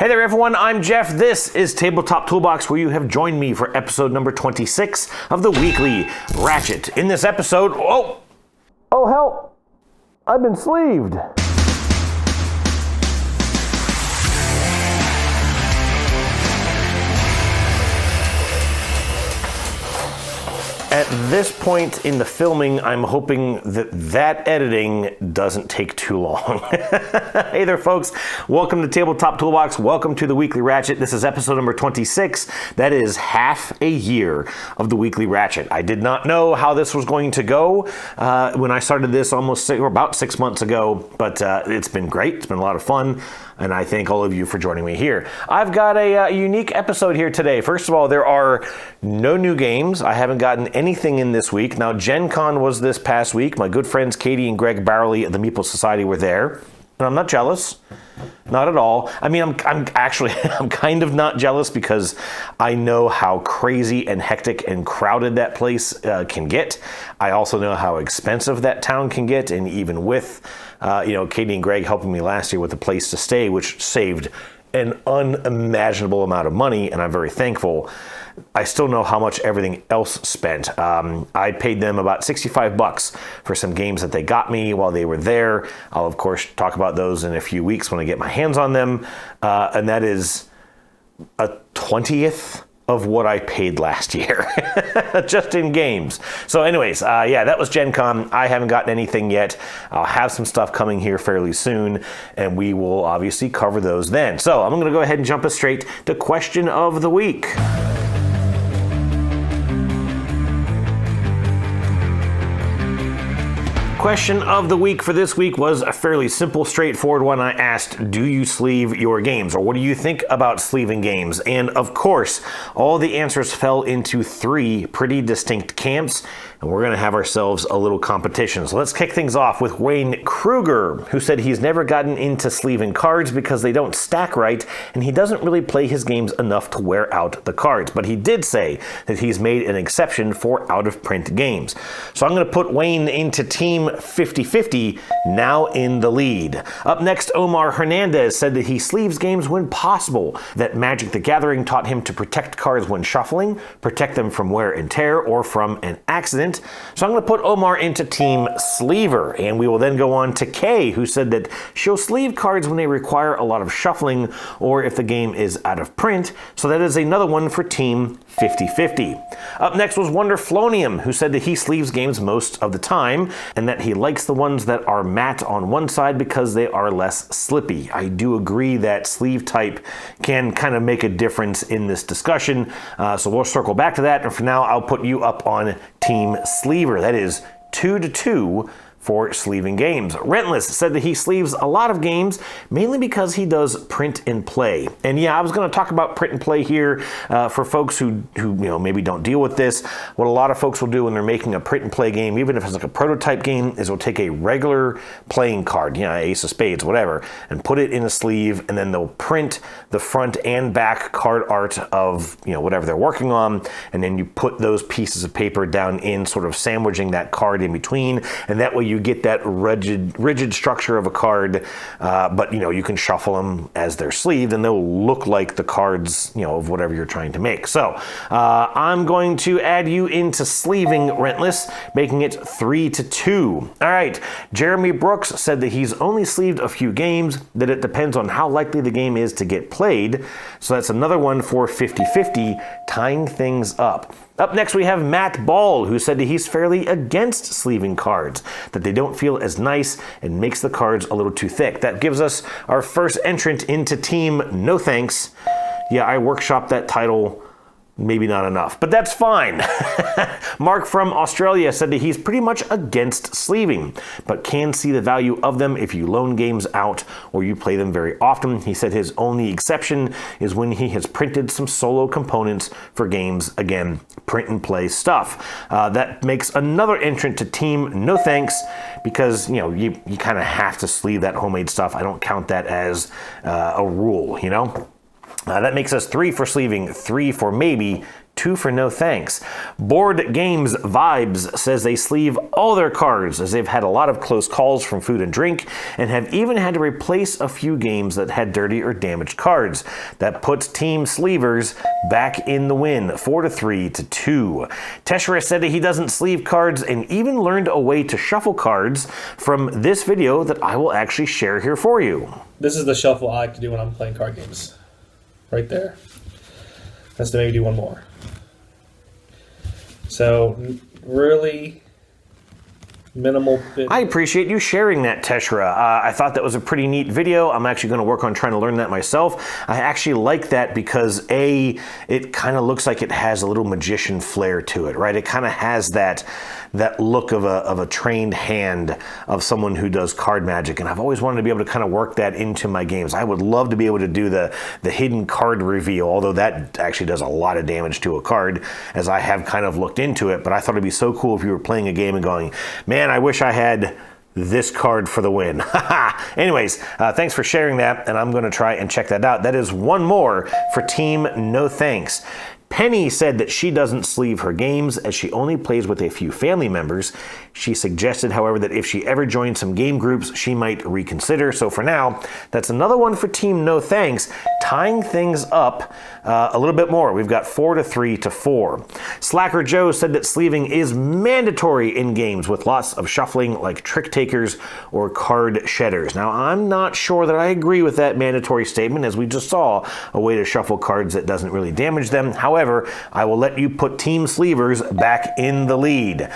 Hey there everyone, I'm Jeff. This is Tabletop Toolbox, where you have joined me for episode number 26 of the weekly Ratchet. In this episode, oh hell, I've been sleeved. At this point in the filming, I'm hoping that editing doesn't take too long. Hey there, folks. Welcome to Tabletop Toolbox. Welcome to the Weekly Ratchet. This is episode number 26. That is half a year of the Weekly Ratchet. I did not know how this was going to go when I started this about 6 months ago, but it's been great. It's been a lot of fun. And I thank all of you for joining me here. I've got a unique episode here today. First of all, there are no new games. I haven't gotten anything in this week. Now, Gen Con was this past week. My good friends Katie and Greg Barley at the Meeple Society were there. And I'm not jealous. Not at all. I mean, I'm kind of not jealous because I know how crazy and hectic and crowded that place can get. I also know how expensive that town can get, and even with Katie and Greg helping me last year with a place to stay, which saved an unimaginable amount of money, and I'm very thankful. I still know how much everything else spent. I paid them about $65 for some games that they got me while they were there. I'll, of course, talk about those in a few weeks when I get my hands on them. And that is a 20th of what I paid last year, just in games. So anyways, that was Gen Con. I haven't gotten anything yet. I'll have some stuff coming here fairly soon, and we will obviously cover those then. So I'm going to go ahead and jump us straight to question of the week. Question of the week for this week was a fairly simple, straightforward one. I asked, do you sleeve your games? Or what do you think about sleeving games? And of course, all the answers fell into three pretty distinct camps, and we're going to have ourselves a little competition. So let's kick things off with Wayne Kruger, who said he's never gotten into sleeving cards because they don't stack right, and he doesn't really play his games enough to wear out the cards. But he did say that he's made an exception for out-of-print games. So I'm going to put Wayne into team 50-50, now in the lead. Up next, Omar Hernandez said that he sleeves games when possible, that Magic the Gathering taught him to protect cards when shuffling, protect them from wear and tear or from an accident. So I'm going to put Omar into team sleever, and we will then go on to Kay, who said that she'll sleeve cards when they require a lot of shuffling or if the game is out of print. So that is another one for team 50-50. Up next was Wonderflonium, who said that he sleeves games most of the time and that he likes the ones that are matte on one side because they are less slippy. I do agree that sleeve type can kind of make a difference in this discussion, so we'll circle back to that, and for now I'll put you up on team sleever. That is 2-2 for sleeving games. Rentless said that he sleeves a lot of games, mainly because he does print and play. And yeah, I was going to talk about print and play here for folks who maybe don't deal with this. What a lot of folks will do when they're making a print and play game, even if it's like a prototype game, is they'll take a regular playing card, Ace of Spades, whatever, and put it in a sleeve, and then they'll print the front and back card art of whatever they're working on, and then you put those pieces of paper down in, sort of sandwiching that card in between, and that way you get that rigid structure of a card, but you can shuffle them as they're sleeved and they'll look like the cards of whatever you're trying to make. So I'm going to add you into sleeving, Rentless, making it 3-2. All right, Jeremy Brooks said that he's only sleeved a few games, that it depends on how likely the game is to get played. So that's another one for 50-50, tying things up. Up next, we have Matt Ball, who said that he's fairly against sleeving cards, that they don't feel as nice and makes the cards a little too thick. That gives us our first entrant into team No Thanks. Yeah, I workshopped that title. Maybe not enough, but that's fine. Mark from Australia said that he's pretty much against sleeving, but can see the value of them if you loan games out or you play them very often. He said his only exception is when he has printed some solo components for games, again, print and play stuff. That makes another entrant to team No Thanks, because you kind of have to sleeve that homemade stuff. I don't count that as a rule, That makes us 3 for sleeving, 3 for maybe, 2 for no thanks. Board Games Vibes says they sleeve all their cards as they've had a lot of close calls from food and drink and have even had to replace a few games that had dirty or damaged cards. That puts Team Sleevers back in the win, 4-3 to 2. Teshera said that he doesn't sleeve cards and even learned a way to shuffle cards from this video that I will actually share here for you. This is the shuffle I like to do when I'm playing card games. Right there. That's to maybe do one more. So, really minimal bit. I appreciate you sharing that, Teshera. I thought that was a pretty neat video. I'm actually going to work on trying to learn that myself. I actually like that because it kind of looks like it has a little magician flair to it, right? It kind of has that look of a trained hand of someone who does card magic, and I've always wanted to be able to kind of work that into my games. I would love to be able to do the hidden card reveal, although that actually does a lot of damage to a card, as I have kind of looked into it, but I thought it'd be so cool if you were playing a game and going, man, I wish I had this card for the win. Anyways, thanks for sharing that, and I'm going to try and check that out. That is one more for Team No Thanks. Penny said that she doesn't sleeve her games as she only plays with a few family members. She suggested, however, that if she ever joined some game groups, she might reconsider. So for now, that's another one for Team No Thanks, tying things up a little bit more. We've got 4-3 to 4. Slacker Joe said that sleeving is mandatory in games with lots of shuffling like trick takers or card shedders. Now, I'm not sure that I agree with that mandatory statement, as we just saw a way to shuffle cards that doesn't really damage them. However, I will let you put Team Sleevers back in the lead.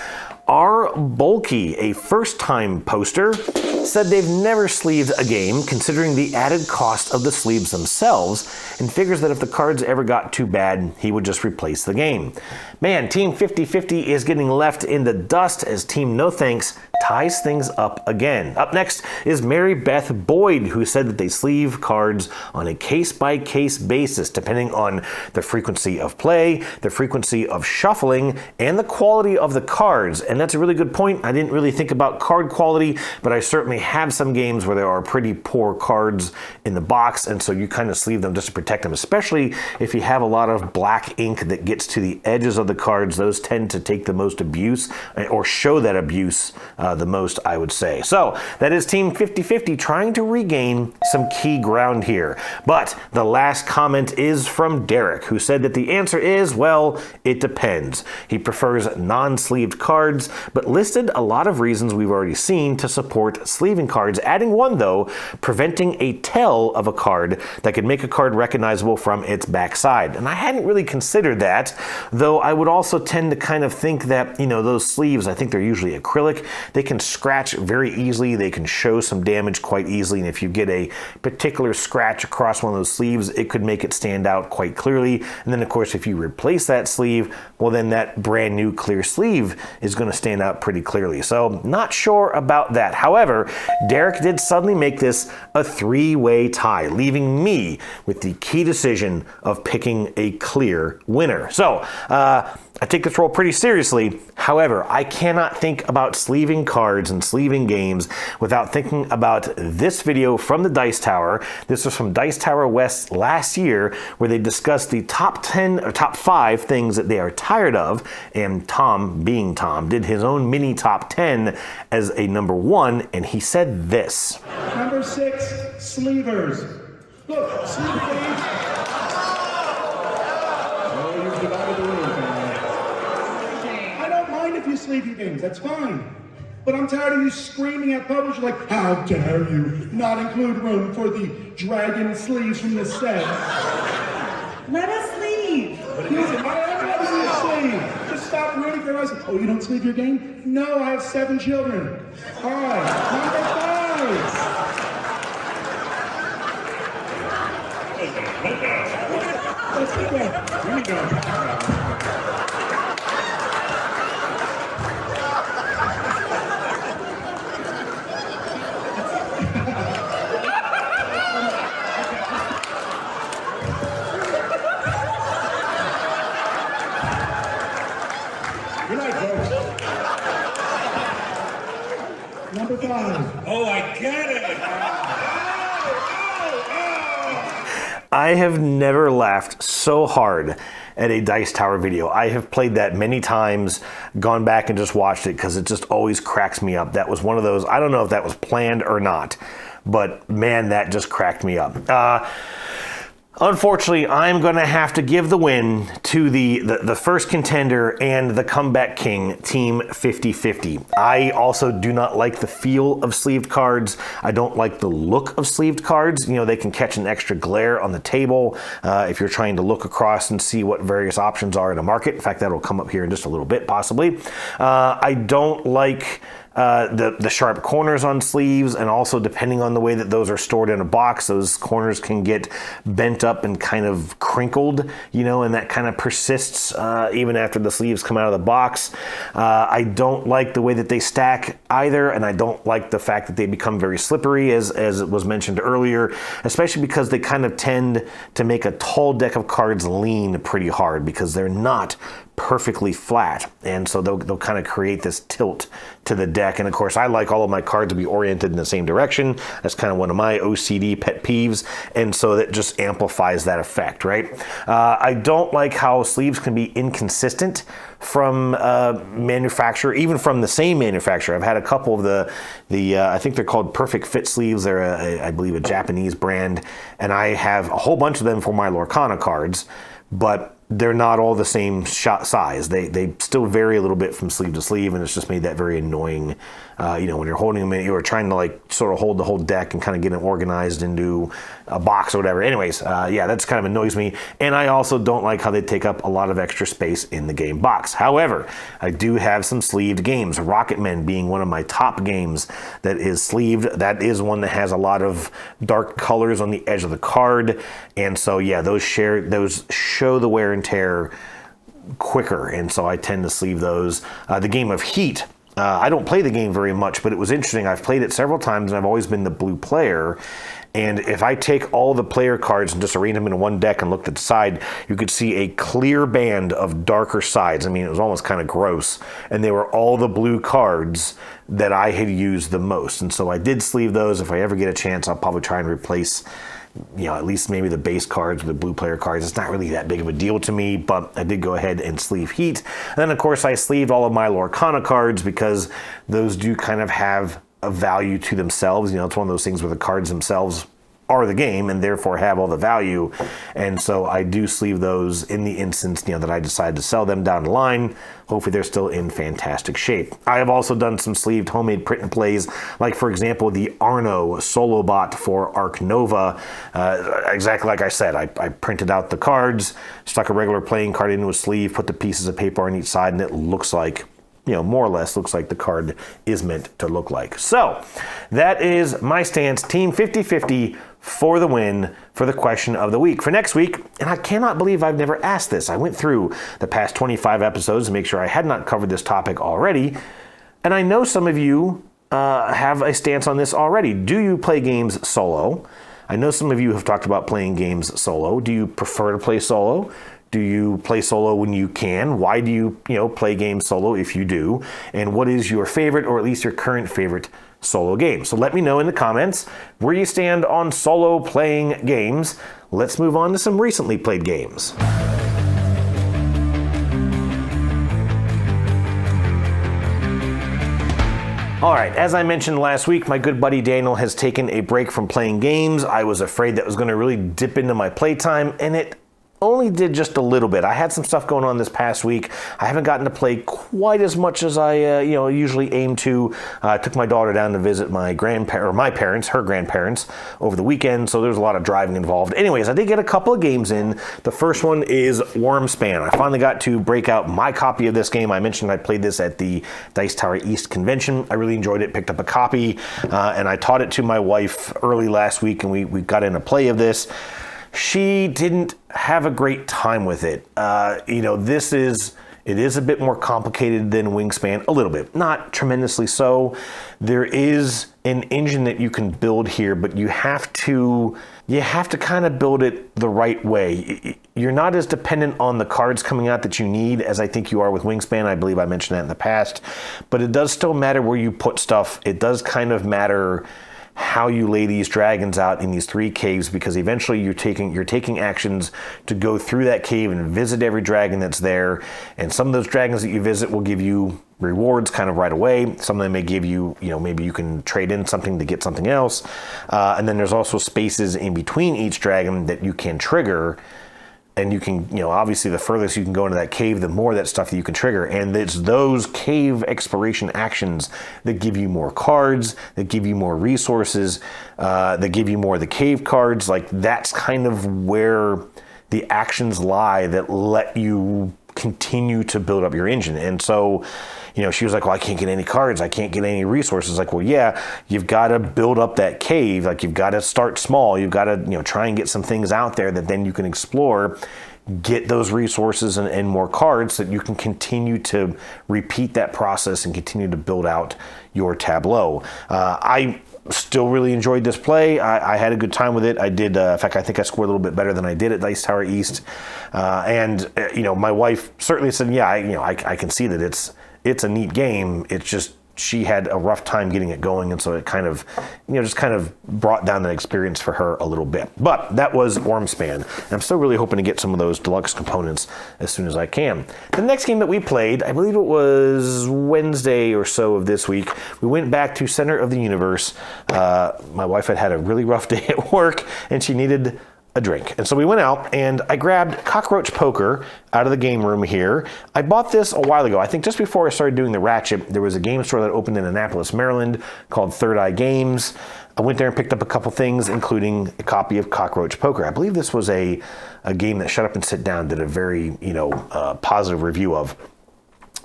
R. Bulky, a first-time poster, said they've never sleeved a game, considering the added cost of the sleeves themselves, and figures that if the cards ever got too bad, he would just replace the game. Man, Team 50-50 is getting left in the dust as Team No Thanks ties things up again. Up next is Mary Beth Boyd, who said that they sleeve cards on a case-by-case basis, depending on the frequency of play, the frequency of shuffling, and the quality of the cards. And that's a really good point. I didn't really think about card quality, but I certainly have some games where there are pretty poor cards in the box, and so you kind of sleeve them just to protect them, especially if you have a lot of black ink that gets to the edges of the cards. Those tend to take the most abuse, or show that abuse the most, I would say. So that is Team 50-50 trying to regain some key ground here. But the last comment is from Derek, who said that the answer is, well, it depends. He prefers non-sleeved cards, but listed a lot of reasons we've already seen to support sleeving cards, adding one, though, preventing a tell of a card that could make a card recognizable from its backside. And I hadn't really considered that, though I would also tend to kind of think that, those sleeves, I think they're usually acrylic. They can scratch very easily. They can show some damage quite easily. And if you get a particular scratch across one of those sleeves, it could make it stand out quite clearly. And then, of course, if you replace that sleeve, well, then that brand new clear sleeve is going to stand out pretty clearly. So not sure about that. However, Derek did suddenly make this a three-way tie, leaving me with the key decision of picking a clear winner. So I take this role pretty seriously. However, I cannot think about sleeving cards and sleeving games without thinking about this video from the Dice Tower. This was from Dice Tower West last year, where they discussed the top 10 or top 5 things that they are tired of, and Tom, being Tom, did his own mini top 10 as a number 1, and he said this. Number 6, sleevers. Look, sleeving games. Oh, you've divided the room, man. I don't mind if you sleeve your games, that's fine. But I'm tired of you screaming at publishers like, how dare you not include room for the dragon sleeves from this set. Let us leave. Listen, I don't want to sleeve. Just stop rooting for us. Oh, you don't sleeve your game? No, I have 7 children. All right, number 5. Let's get that. Here we go. Good night, folks. Number 5. Oh, I get it. I I have never laughed so hard at a Dice Tower video. I have played that many times, gone back and just watched it because it just always cracks me up. That was one of those, I don't know if that was planned or not, but man, that just cracked me up. Unfortunately, I'm going to have to give the win to the first contender and the comeback king, Team 50/50. I also do not like the feel of sleeved cards. I don't like the look of sleeved cards. You know, they can catch an extra glare on the table if you're trying to look across and see what various options are in the market. In fact, that'll come up here in just a little bit, possibly. I don't like the sharp corners on sleeves, and also depending on the way that those are stored in a box, those corners can get bent up and kind of crinkled, you know, and that kind of persists even after the sleeves come out of the box. I don't like the way that they stack either, and I don't like the fact that they become very slippery, as it was mentioned earlier, especially because they kind of tend to make a tall deck of cards lean pretty hard because they're not perfectly flat, and so they'll kind of create this tilt to the deck. And of course, I like all of my cards to be oriented in the same direction. That's kind of one of my OCD pet peeves, and so that just amplifies that effect, right? I don't like how sleeves can be inconsistent from manufacturer, even from the same manufacturer. I've had a couple of the I think they're called Perfect Fit sleeves. They're I believe a Japanese brand, and I have a whole bunch of them for my Lorcana cards, but they're not all the same size. They still vary a little bit from sleeve to sleeve, and it's just made that very annoying. You know, when you're holding them, you were trying to like sort of hold the whole deck and kind of get it organized into a box or whatever. Anyways, yeah, that's kind of annoys me. And I also don't like how they take up a lot of extra space in the game box. However, I do have some sleeved games. Rocket Men being one of my top games that is sleeved. That is one that has a lot of dark colors on the edge of the card, and so yeah, those show the wear and tear quicker, and so I tend to sleeve those. The game of Heat, I don't play the game very much, but it was interesting. I've played it several times, and I've always been the blue player. And if I take all the player cards and just arrange them in one deck and looked at the side, you could see a clear band of darker sides. I mean, it was almost kind of gross. And they were all the blue cards that I had used the most. And so I did sleeve those. If I ever get a chance, I'll probably try and replace, you know, at least maybe the base cards with the blue player cards. It's not really that big of a deal to me, but I did go ahead and sleeve Heat. And then, of course, I sleeved all of my Lorcana cards because those do kind of have a value to themselves. You know, it's one of those things where the cards themselves are the game and therefore have all the value. And so I do sleeve those in the instance, you know, that I decide to sell them down the line. Hopefully they're still in fantastic shape. I have also done some sleeved homemade print and plays, like for example, the Arno solo bot for Arc Nova. Exactly like I said, I printed out the cards, stuck a regular playing card into a sleeve, put the pieces of paper on each side, and it looks like, you know, more or less looks like the card is meant to look like. So that is my stance, Team 50/50 for the win for the question of the week. For next week, and I cannot believe I've never asked this. I went through the past 25 episodes to make sure I had not covered this topic already. And I know some of you have a stance on this already. Do you play games solo? I know some of you have talked about playing games solo. Do you prefer to play solo? Do you play solo when you can? Why do you play games solo if you do? And what is your favorite, or at least your current favorite, solo game? So let me know in the comments where you stand on solo playing games. Let's move on to some recently played games. All right, as I mentioned last week, my good buddy Daniel has taken a break from playing games. I was afraid that was going to really dip into my playtime, and it only did just a little bit. I had some stuff going on this past week. I haven't gotten to play quite as much as I usually aim to. I took my daughter down to visit my her grandparents over the weekend, so there's a lot of driving involved. Anyways, I did get a couple of games in. The first one is Wormspan. I finally got to break out my copy of this game. I mentioned I played this at the Dice Tower East convention. I really enjoyed it, picked up a copy, and I taught it to my wife early last week, and we got in a play of this. She didn't have a great time with it. It is a bit more complicated than Wingspan, a little bit, not tremendously so. There is an engine that you can build here, but you have to kind of build it the right way. You're not as dependent on the cards coming out that you need as I think you are with Wingspan. I believe I mentioned that in the past, but it does still matter where you put stuff. It does kind of matter how you lay these dragons out in these 3 caves, because eventually you're taking actions to go through that cave and visit every dragon that's there. And some of those dragons that you visit will give you rewards kind of right away. Some of them may give you, maybe you can trade in something to get something else. And then there's also spaces in between each dragon that you can trigger. And you can, obviously the furthest you can go into that cave, the more that stuff that you can trigger. And it's those cave exploration actions that give you more cards, that give you more resources, that give you more of the cave cards. Like, that's kind of where the actions lie that let you continue to build up your engine. And so, she was like, well, I can't get any cards. I can't get any resources. Like, well, yeah, you've got to build up that cave. Like, you've got to start small. You've got to, try and get some things out there that then you can explore, get those resources and more cards so that you can continue to repeat that process and continue to build out your tableau. I still really enjoyed this play. I had a good time with it. I did, in fact, I think I scored a little bit better than I did at Dice Tower East. My wife certainly said, yeah, I can see that it's a neat game. It's just she had a rough time getting it going, and so it kind of, just kind of brought down the experience for her a little bit. But that was Ormspan. And I'm still really hoping to get some of those deluxe components as soon as I can. The next game that we played, I believe it was Wednesday or so of this week, we went back to Center of the Universe. My wife had a really rough day at work, and she needed a drink. And so we went out and I grabbed Cockroach Poker out of the game room here. I bought this a while ago. I think just before I started doing the Ratchet, there was a game store that opened in Annapolis, Maryland called Third Eye Games. I went there and picked up a couple things, including a copy of Cockroach Poker. I believe this was a game that Shut Up and Sit Down did a very, positive review of.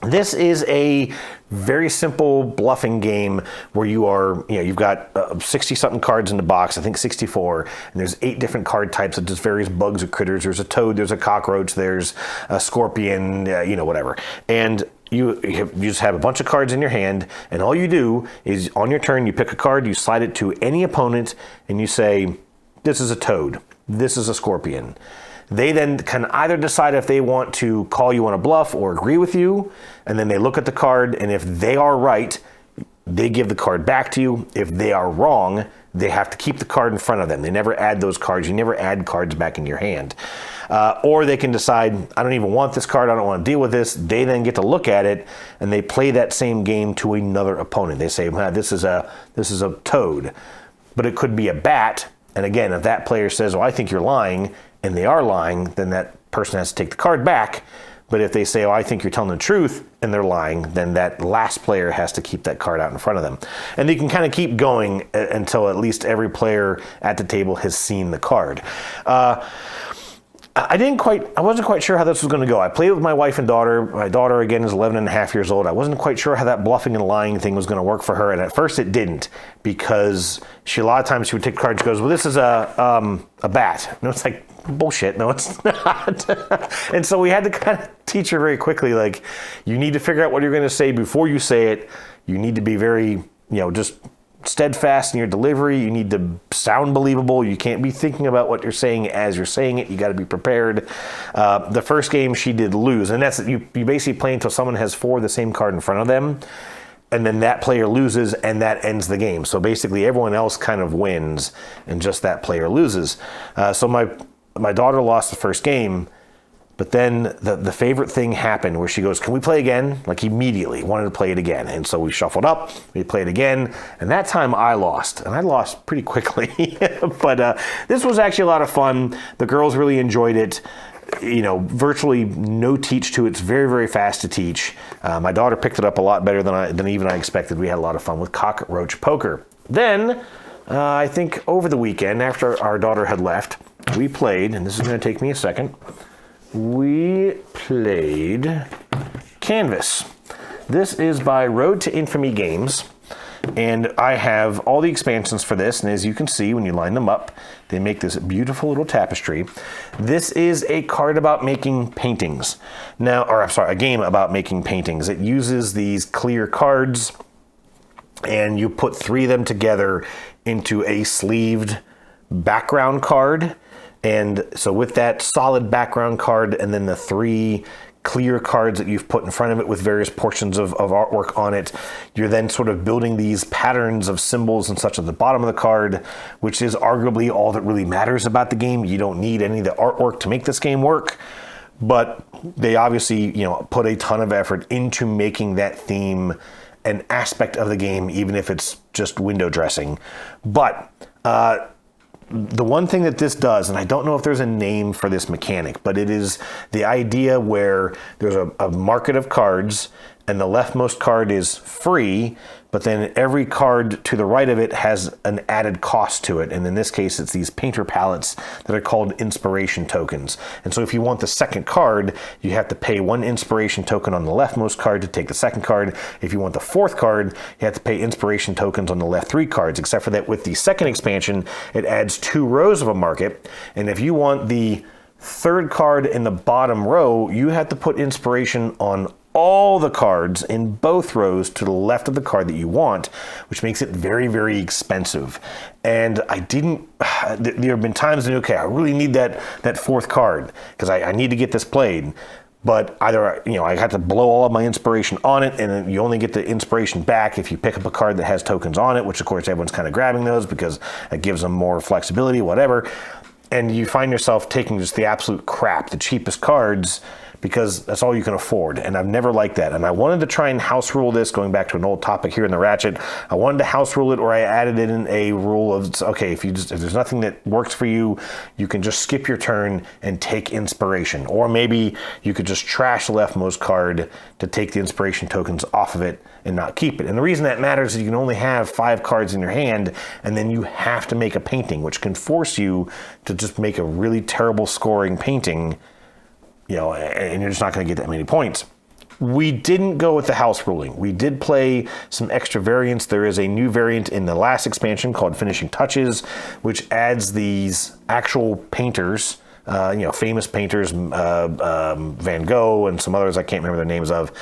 This is a very simple bluffing game where you've got 60-something cards in the box, I think 64, and there's 8 different card types of just various bugs or critters. There's a toad, there's a cockroach, there's a scorpion, whatever. And you just have a bunch of cards in your hand, and all you do is on your turn, you pick a card, you slide it to any opponent, and you say, this is a toad, this is a scorpion. They then can either decide if they want to call you on a bluff or agree with you, and then they look at the card, and if they are right, they give the card back to you. If they are wrong, they have to keep the card in front of them. They never add those cards. You never add cards back in your hand. Or they can decide, I don't even want this card, I don't want to deal with this. They then get to look at it, and they play that same game to another opponent. They say, this is a toad, but it could be a bat. And again, if that player says, I think you're lying, and they are lying, then that person has to take the card back. But if they say, I think you're telling the truth, and they're lying, then that last player has to keep that card out in front of them. And they can kind of keep going until at least every player at the table has seen the card. I wasn't quite sure how this was going to go. I played with my wife and daughter. My daughter, again, is 11 and a half years old. I wasn't quite sure how that bluffing and lying thing was going to work for her. And at first it didn't, because a lot of times she would take the card. She goes, well, this is a bat. And it's like, bullshit. No, it's not. And so we had to kind of teach her very quickly, like, you need to figure out what you're going to say before you say it. You need to be very, just steadfast in your delivery. You need to sound believable. You can't be thinking about what you're saying as you're saying it. You got to be prepared. The first game she did lose, and that's you basically play until someone has 4 of the same card in front of them, and then that player loses, and that ends the game. So basically everyone else kind of wins, and just that player loses. So my daughter lost the first game. But then the favorite thing happened where she goes, can we play again? Like, immediately wanted to play it again. And so we shuffled up, we played again. And that time I lost, and I lost pretty quickly. But this was actually a lot of fun. The girls really enjoyed it. Virtually no teach to it. It's very, very fast to teach. My daughter picked it up a lot better than even I expected. We had a lot of fun with Cockroach Poker. Then, I think over the weekend, after our daughter had left, we played, and this is going to take me a second, we played Canvas. This is by Road to Infamy Games, and I have all the expansions for this, and as you can see when you line them up, they make this beautiful little tapestry. This is a card about making paintings. A game about making paintings. It uses these clear cards, and you put 3 of them together into a sleeved background card. And so with that solid background card and then the 3 clear cards that you've put in front of it with various portions of artwork on it. You're then sort of building these patterns of symbols and such at the bottom of the card, which is arguably all that really matters about the game. You don't need any of the artwork to make this game work, but they obviously, put a ton of effort into making that theme an aspect of the game, even if it's just window dressing. But the one thing that this does, and I don't know if there's a name for this mechanic, but it is the idea where there's a market of cards and the leftmost card is free, but then every card to the right of it has an added cost to it. And in this case, it's these painter palettes that are called inspiration tokens. And so if you want the second card, you have to pay 1 inspiration token on the leftmost card to take the second card. If you want the fourth card, you have to pay inspiration tokens on the left 3 cards, except for that with the second expansion, it adds 2 rows of a market. And if you want the third card in the bottom row, you have to put inspiration on all the cards in both rows to the left of the card that you want, which makes it very, very expensive. And there have been times when, okay, I really need that fourth card because I need to get this played. But either, I have to blow all of my inspiration on it, and then you only get the inspiration back if you pick up a card that has tokens on it, which of course everyone's kind of grabbing those because it gives them more flexibility, whatever. And you find yourself taking just the absolute crap, the cheapest cards, because that's all you can afford. And I've never liked that. And I wanted to try and house rule this, going back to an old topic here in the Ratchet. I wanted to house rule it, or I added in a rule of, okay, if there's nothing that works for you, you can just skip your turn and take inspiration. Or maybe you could just trash the leftmost card to take the inspiration tokens off of it and not keep it. And the reason that matters is you can only have 5 cards in your hand, and then you have to make a painting, which can force you to just make a really terrible scoring painting, and you're just not going to get that many points. We didn't go with the house ruling. We did play some extra variants. There is a new variant in the last expansion called Finishing Touches, which adds these actual painters, famous painters, Van Gogh and some others I can't remember their names of.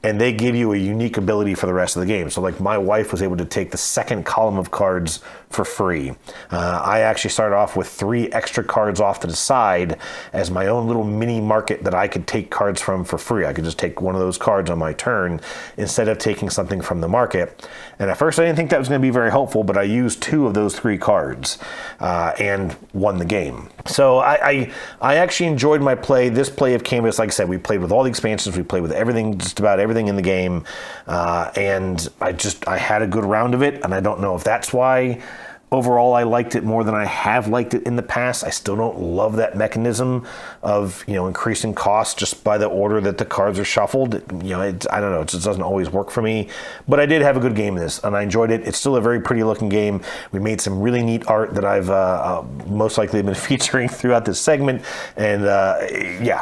And they give you a unique ability for the rest of the game. So like my wife was able to take the second column of cards for free. I actually started off with 3 extra cards off to the side as my own little mini market that I could take cards from for free. I could just take one of those cards on my turn instead of taking something from the market. And at first I didn't think that was going to be very helpful, but I used 2 of those 3 cards and won the game. So I actually enjoyed my play. This play of Canvas, like I said, we played with all the expansions. We played with everything, just about everything in the game, and I had a good round of it, and I don't know if that's why overall I liked it more than I have liked it in the past. I still don't love that mechanism of increasing costs just by the order that the cards are shuffled. I don't know, it just doesn't always work for me, but I did have a good game in this and I enjoyed it. It's still a very pretty looking game. We made some really neat art that I've most likely been featuring throughout this segment, and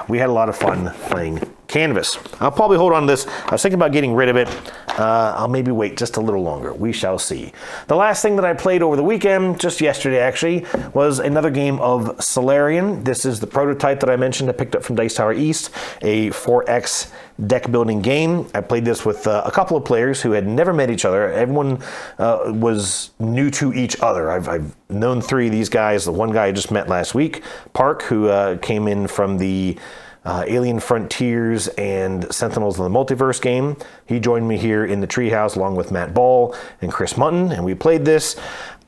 we had a lot of fun playing Canvas. I'll probably hold on to this. I was thinking about getting rid of it. I'll maybe wait just a little longer. We shall see. The last thing that I played over the weekend, just yesterday actually, was another game of Solarian. This is the prototype that I mentioned I picked up from Dice Tower East, a 4X deck building game. I played this with a couple of players who had never met each other. Everyone was new to each other. I've known 3 of these guys. The one guy I just met last week, Park, who came in from the Alien Frontiers and Sentinels of the Multiverse game. He joined me here in the treehouse along with Matt Ball and Chris Mutton, and we played this.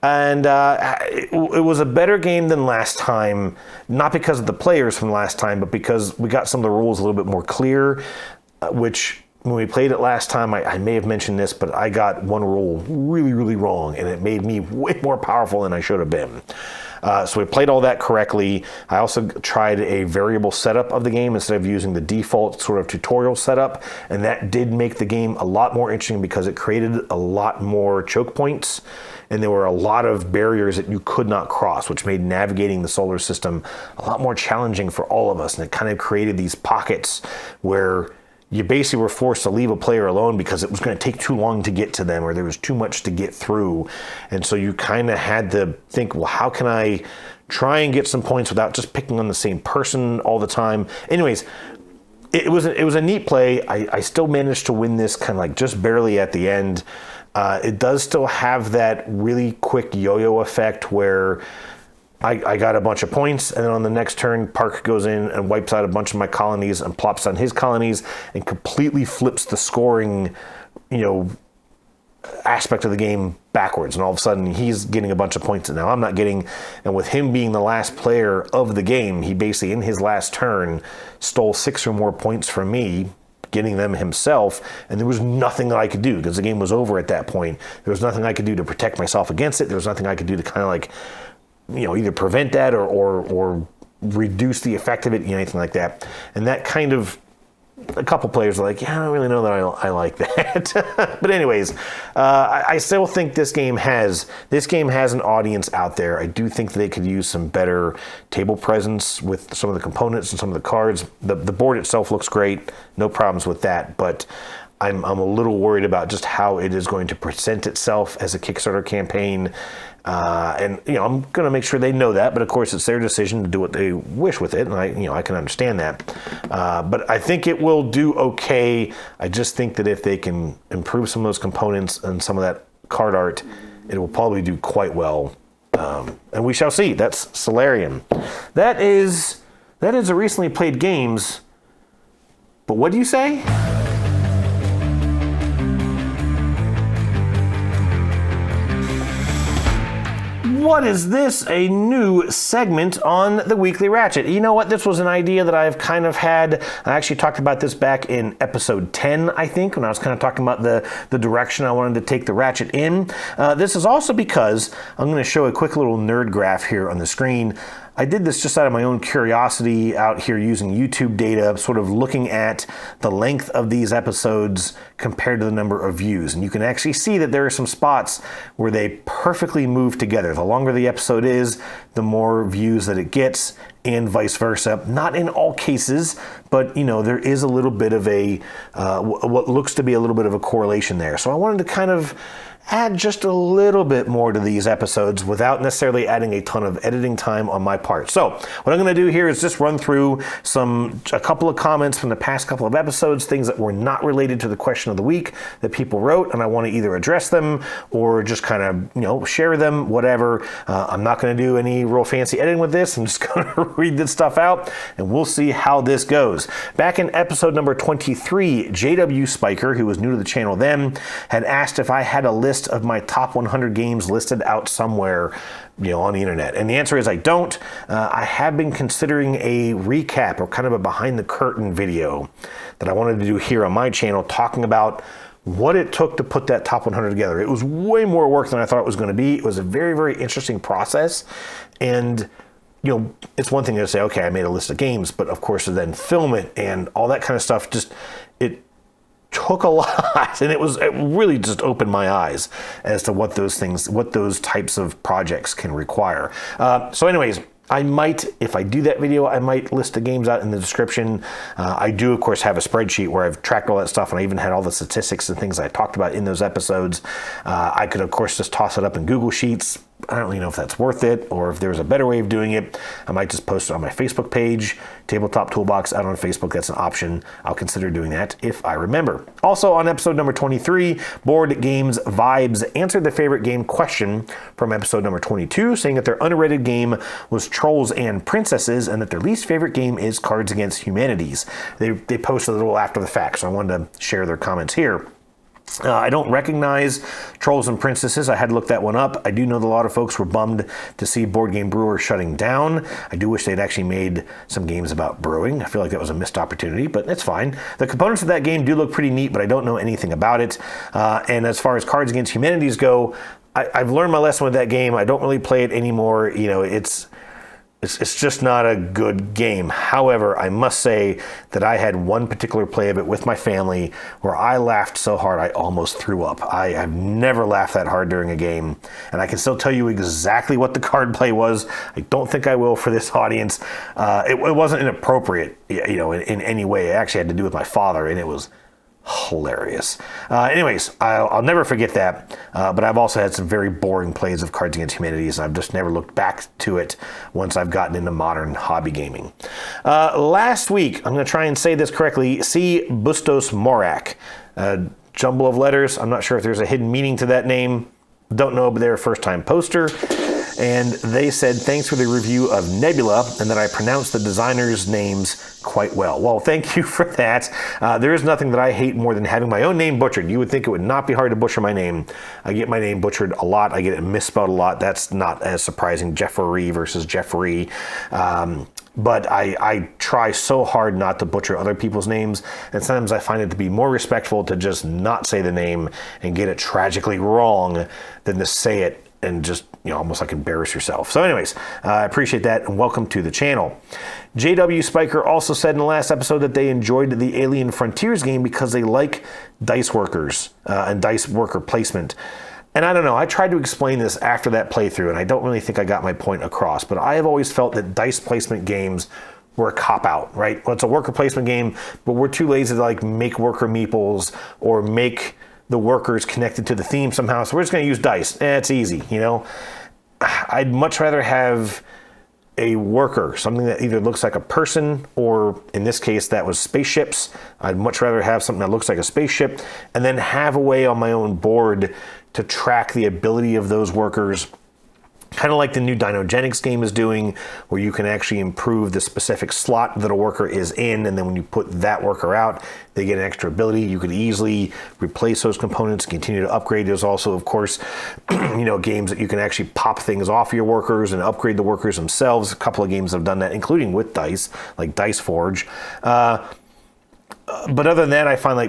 And it was a better game than last time, not because of the players from last time, but because we got some of the rules a little bit more clear, which when we played it last time, I may have mentioned this, but I got one rule really, really wrong, and it made me way more powerful than I should have been. So we played all that correctly. I also tried a variable setup of the game instead of using the default sort of tutorial setup, and that did make the game a lot more interesting because it created a lot more choke points, and there were a lot of barriers that you could not cross, which made navigating the solar system a lot more challenging for all of us, and it kind of created these pockets where you basically were forced to leave a player alone because it was going to take too long to get to them, or there was too much to get through. And so you kind of had to think, well, how can I try and get some points without just picking on the same person all the time? Anyways, it was a neat play. I still managed to win this kind of like just barely at the end. It does still have that really quick yo-yo effect where I got a bunch of points, and then on the next turn, Park goes in and wipes out a bunch of my colonies and plops on his colonies and completely flips the scoring, aspect of the game backwards. And all of a sudden, he's getting a bunch of points that now I'm not getting. And with him being the last player of the game, he basically, in his last turn, stole 6 or more points from me, getting them himself, and there was nothing that I could do because the game was over at that point. There was nothing I could do to protect myself against it. There was nothing I could do to kind of like, either prevent that or reduce the effect of it, anything like that. And that kind of, a couple players are like, yeah, I don't really know that I like that. But anyways, I still think this game has an audience out there. I do think they could use some better table presence with some of the components and some of the cards. The board itself looks great, no problems with that, but I'm a little worried about just how it is going to present itself as a Kickstarter campaign. And I'm going to make sure they know that, but of course it's their decision to do what they wish with it, and I can understand that. But I think it will do okay. I just think that if they can improve some of those components and some of that card art, it will probably do quite well. And we shall see. That's Solarium. That is a recently played games. But what do you say? What is this? A new segment on the Weekly Ratchet. You know what? This was an idea that I've kind of had. I actually talked about this back in episode 10, I think, when I was kind of talking about the direction I wanted to take the Ratchet in. This is also because I'm going to show a quick little nerd graph here on the screen. I did this just out of my own curiosity out here using YouTube data, sort of looking at the length of these episodes compared to the number of views. And you can actually see that there are some spots where they perfectly move together. The longer the episode is, the more views that it gets, and vice versa. Not in all cases, but there is a little bit of a, what looks to be a little bit of a correlation there. So I wanted to kind of add just a little bit more to these episodes without necessarily adding a ton of editing time on my part. So what I'm going to do here is just run through a couple of comments from the past couple of episodes, things that were not related to the question of the week that people wrote, and I want to either address them or just kind of, share them, whatever. I'm not going to do any real fancy editing with this. I'm just going to read this stuff out, and we'll see how this goes. Back in episode number 23, JW Spiker, who was new to the channel then, had asked if I had a list of my top 100 games listed out somewhere, on the internet. And the answer is I don't. I have been considering a recap or kind of a behind the curtain video that I wanted to do here on my channel, talking about what it took to put that top 100 together. It was way more work than I thought it was going to be. It was a very, very interesting process. And it's one thing to say, okay, I made a list of games, but of course to then film it and all that kind of stuff, it took a lot, and it really just opened my eyes as to what those types of projects can require. So anyways, I might, if I do that video, I might list the games out in the description. I do, of course, have a spreadsheet where I've tracked all that stuff, and I even had all the statistics and things I talked about in those episodes. I could, of course, just toss it up in Google Sheets. I don't really know if that's worth it, or if there's a better way of doing it. I might just post it on my Facebook page, Tabletop Toolbox out on Facebook. That's an option. I'll consider doing that if I remember. Also, on episode number 23, Board Games Vibes answered the favorite game question from episode number 22, saying that their underrated game was Trolls and Princesses, and that their least favorite game is Cards Against Humanities. They posted a little after the fact, so I wanted to share their comments here. I don't recognize Trolls and Princesses. I had to look that one up. I do know that a lot of folks were bummed to see Board Game Brewer shutting down. I do wish they'd actually made some games about brewing. I feel like that was a missed opportunity, but it's fine. The components of that game do look pretty neat, but I don't know anything about it. And as far as Cards Against Humanities go, I've learned my lesson with that game. I don't really play it anymore. It's just not a good game. However, I must say that I had one particular play of it with my family where I laughed so hard I almost threw up. I have never laughed that hard during a game, and I can still tell you exactly what the card play was. I don't think I will for this audience. It wasn't inappropriate, in any way. It actually had to do with my father, and it was hilarious. Anyways, I'll never forget that, but I've also had some very boring plays of Cards Against Humanities, and I've just never looked back to it once I've gotten into modern hobby gaming. Last week, I'm going to try and say this correctly, C. Bustos Morak. Jumble of letters. I'm not sure if there's a hidden meaning to that name. Don't know, but they're a first-time poster. And they said, thanks for the review of Nebula, and that I pronounced the designers' names quite well. Well, thank you for that. There is nothing that I hate more than having my own name butchered. You would think it would not be hard to butcher my name. I get my name butchered a lot. I get it misspelled a lot. That's not as surprising. Jeffrey versus Jeffrey. But I try so hard not to butcher other people's names, and sometimes I find it to be more respectful to just not say the name and get it tragically wrong than to say it and just, almost like embarrass yourself. So anyways, I appreciate that, and welcome to the channel. JW Spiker also said in the last episode that they enjoyed the Alien Frontiers game because they like dice workers and dice worker placement. And I don't know, I tried to explain this after that playthrough, and I don't really think I got my point across, but I have always felt that dice placement games were a cop-out, right? Well, it's a worker placement game, but we're too lazy to make worker meeples or make the workers connected to the theme somehow, so we're just gonna use dice. It's easy, I'd much rather have a worker, something that either looks like a person, or in this case that was spaceships. I'd much rather have something that looks like a spaceship, and then have a way on my own board to track the ability of those workers, kind of like the new Dinogenics game is doing, where you can actually improve the specific slot that a worker is in, and then when you put that worker out, they get an extra ability. You could easily replace those components, continue to upgrade. There's also, of course, games that you can actually pop things off your workers and upgrade the workers themselves. A couple of games have done that, including with dice, like Dice Forge. But other than that, I find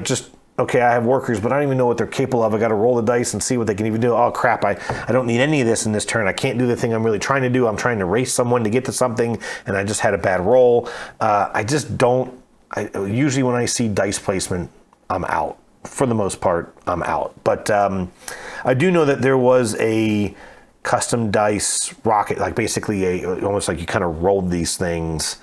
okay, I have workers, but I don't even know what they're capable of. I got to roll the dice and see what they can even do. Oh, crap, I don't need any of this in this turn. I can't do the thing I'm really trying to do. I'm trying to race someone to get to something, and I just had a bad roll. Usually when I see dice placement, I'm out. For the most part, I'm out. But I do know that there was a custom dice rocket, basically almost like you kind of rolled these things,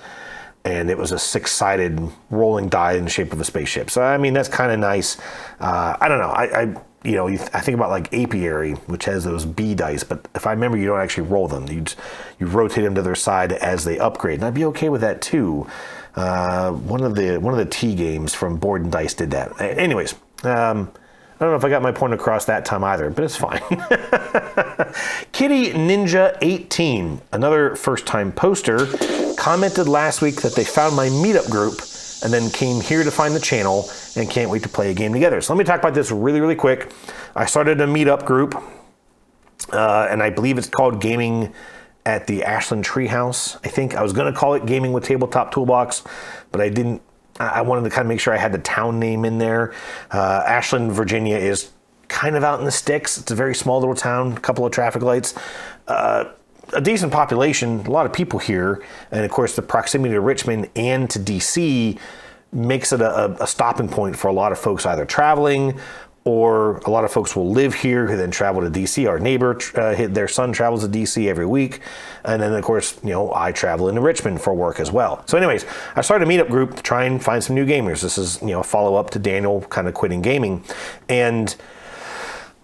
and it was a 6-sided rolling die in the shape of a spaceship. So, that's kind of nice. I don't know. I think about Apiary, which has those B dice, but if I remember, you don't actually roll them. You rotate them to their side as they upgrade, and I'd be okay with that too. One of the T games from Board and Dice did that. Anyways, I don't know if I got my point across that time either, but it's fine. Kitty Ninja 18, another first-time poster, commented last week that they found my meetup group and then came here to find the channel and can't wait to play a game together. So let me talk about this really, really quick. I started a meetup group, and I believe it's called Gaming at the Ashland Treehouse. I think I was going to call it Gaming with Tabletop Toolbox, but I didn't. I wanted to kind of make sure I had the town name in there. Ashland, Virginia is kind of out in the sticks. It's a very small little town, a couple of traffic lights, a decent population, a lot of people here, and of course the proximity to Richmond and to DC makes it a stopping point for a lot of folks either traveling, or a lot of folks will live here who then travel to DC. Our neighbor, their son travels to DC every week. And then, of course, I travel into Richmond for work as well. So anyways, I started a meetup group to try and find some new gamers. This is, a follow-up to Daniel kind of quitting gaming. And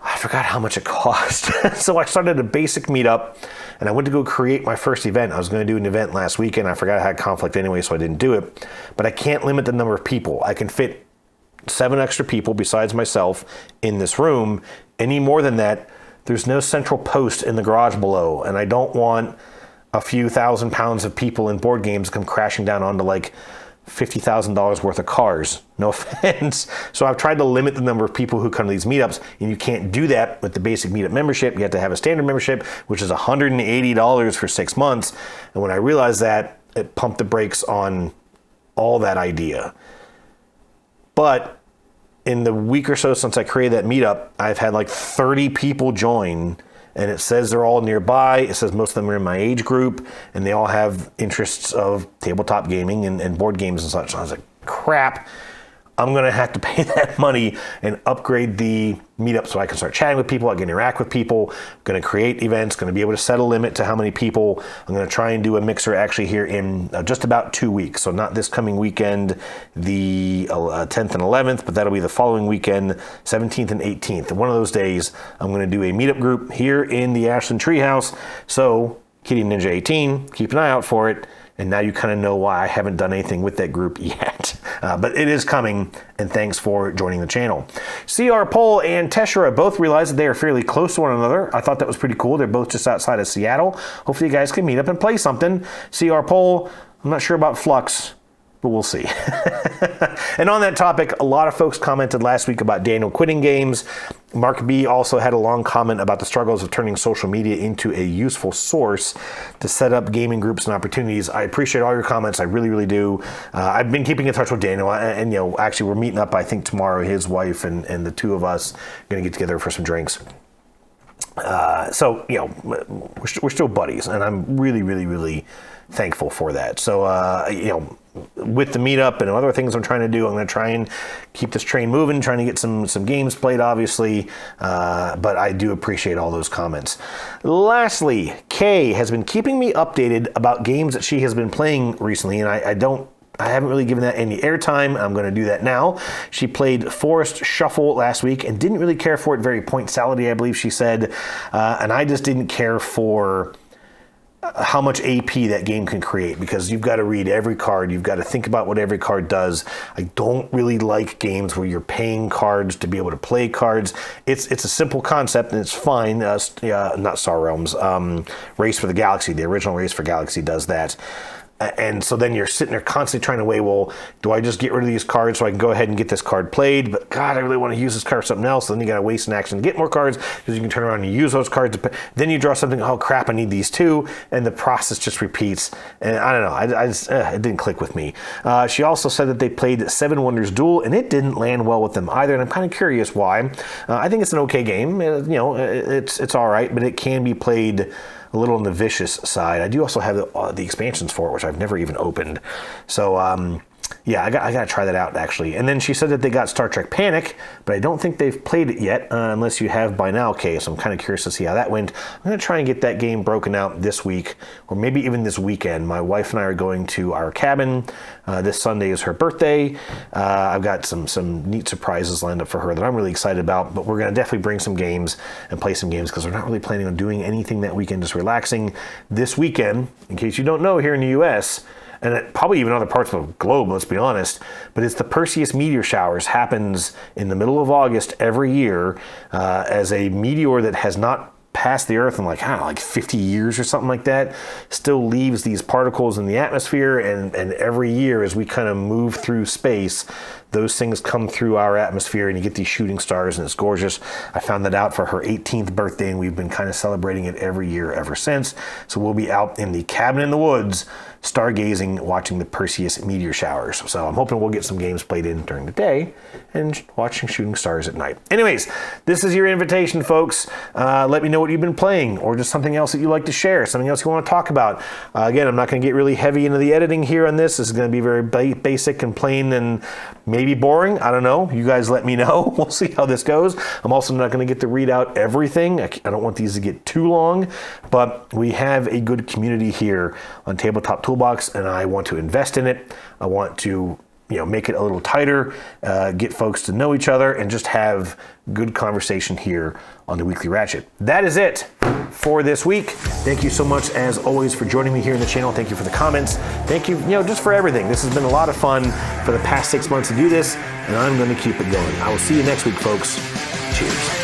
I forgot how much it cost. So I started a basic meetup, and I went to go create my first event. I was going to do an event last weekend. I forgot I had conflict anyway, so I didn't do it. But I can't limit the number of people. I can fit 7 extra people besides myself in this room. Any more than that, there's no central post in the garage below, and I don't want a few £1,000 of people in board games come crashing down onto $50,000 worth of cars. No offense. So I've tried to limit the number of people who come to these meetups, and you can't do that with the basic meetup membership. You have to have a standard membership, which is $180 for 6 months. And when I realized that, it pumped the brakes on all that idea. But in the week or so since I created that meetup, I've had 30 people join, and it says they're all nearby. It says most of them are in my age group, and they all have interests of tabletop gaming and board games and such. And I was like, crap, I'm going to have to pay that money and upgrade the meetup so I can start chatting with people, I can interact with people, I'm going to create events, going to be able to set a limit to how many people. I'm going to try and do a mixer actually here in just about 2 weeks. So not this coming weekend, the 10th and 11th, but that'll be the following weekend, 17th and 18th. And one of those days, I'm going to do a meetup group here in the Ashland Treehouse. So Kitty Ninja 18, keep an eye out for it. And now you kind of know why I haven't done anything with that group yet. But it is coming, and thanks for joining the channel. CR Pole and Teshera both realized that they are fairly close to one another. I thought that was pretty cool. They're both just outside of Seattle. Hopefully you guys can meet up and play something. CR Pole, I'm not sure about Flux, but we'll see. And on that topic, a lot of folks commented last week about Daniel quitting games. Mark B also had a long comment about the struggles of turning social media into a useful source to set up gaming groups and opportunities. I appreciate all your comments. I really, really do. I've been keeping in touch with Daniel, and actually we're meeting up, I think, tomorrow. His wife and the two of us are going to get together for some drinks. So, we're still buddies, and I'm really, really, really thankful for that. So, with the meetup and other things I'm trying to do, I'm going to try and keep this train moving, trying to get some games played, obviously. But I do appreciate all those comments. Lastly, Kay has been keeping me updated about games that she has been playing recently, and I haven't really given that any airtime. I'm going to do that now. She played Forest Shuffle last week and didn't really care for it. Very point salady, I believe she said. And I just didn't care for how much AP that game can create, because you've got to read every card. You've got to think about what every card does. I don't really like games where you're paying cards to be able to play cards. It's a simple concept and it's fine. Not Star Realms. Race for the Galaxy. The original Race for Galaxy does that. And so then you're sitting there constantly trying to weigh, well, do I just get rid of these cards so I can go ahead and get this card played? But God, I really want to use this card for something else. So then you got to waste an action to get more cards, because you can turn around and use those cards. Then you draw something, oh crap, I need these too. And the process just repeats. And I don't know, it didn't click with me. She also said that they played Seven Wonders Duel, and it didn't land well with them either. And I'm kind of curious why. I think it's an okay game. It's all right, but it can be played a little on the vicious side. I do also have the expansions for it, which I've never even opened. So, yeah, I got to try that out, actually. And then she said that they got Star Trek Panic, but I don't think they've played it yet, unless you have by now, Kay. So I'm kind of curious to see how that went. I'm going to try and get that game broken out this week, or maybe even this weekend. My wife and I are going to our cabin. This Sunday is her birthday. I've got some neat surprises lined up for her that I'm really excited about, but we're going to definitely bring some games and play some games, because we're not really planning on doing anything that weekend, just relaxing. This weekend, in case you don't know, here in the U.S., and probably even other parts of the globe, let's be honest, but it's the Perseus meteor showers. Happens in the middle of August every year, as a meteor that has not passed the Earth in like 50 years or something like that, still leaves these particles in the atmosphere, and every year as we kind of move through space, those things come through our atmosphere and you get these shooting stars, and it's gorgeous. I found that out for her 18th birthday, and we've been kind of celebrating it every year ever since. So we'll be out in the cabin in the woods, stargazing, watching the Perseus meteor showers. So I'm hoping we'll get some games played in during the day and watching shooting stars at night. Anyways, this is your invitation, folks. Let me know what you've been playing, or just something else that you like to share, something else you want to talk about. Again, I'm not going to get really heavy into the editing here on this. This is going to be very basic and plain, and maybe boring. I don't know. You guys let me know. We'll see how this goes. I'm also not going to get to read out everything. I don't want these to get too long, but we have a good community here on Tabletop Toolbox, and I want to invest in it. I want to make it a little tighter, get folks to know each other, and just have good conversation here on the Weekly Ratchet. That is it for this week. Thank you so much, as always, for joining me here in the channel. Thank you for the comments. Thank you, just for everything. This has been a lot of fun for the past 6 months to do this, and I'm going to keep it going. I will see you next week, folks. Cheers.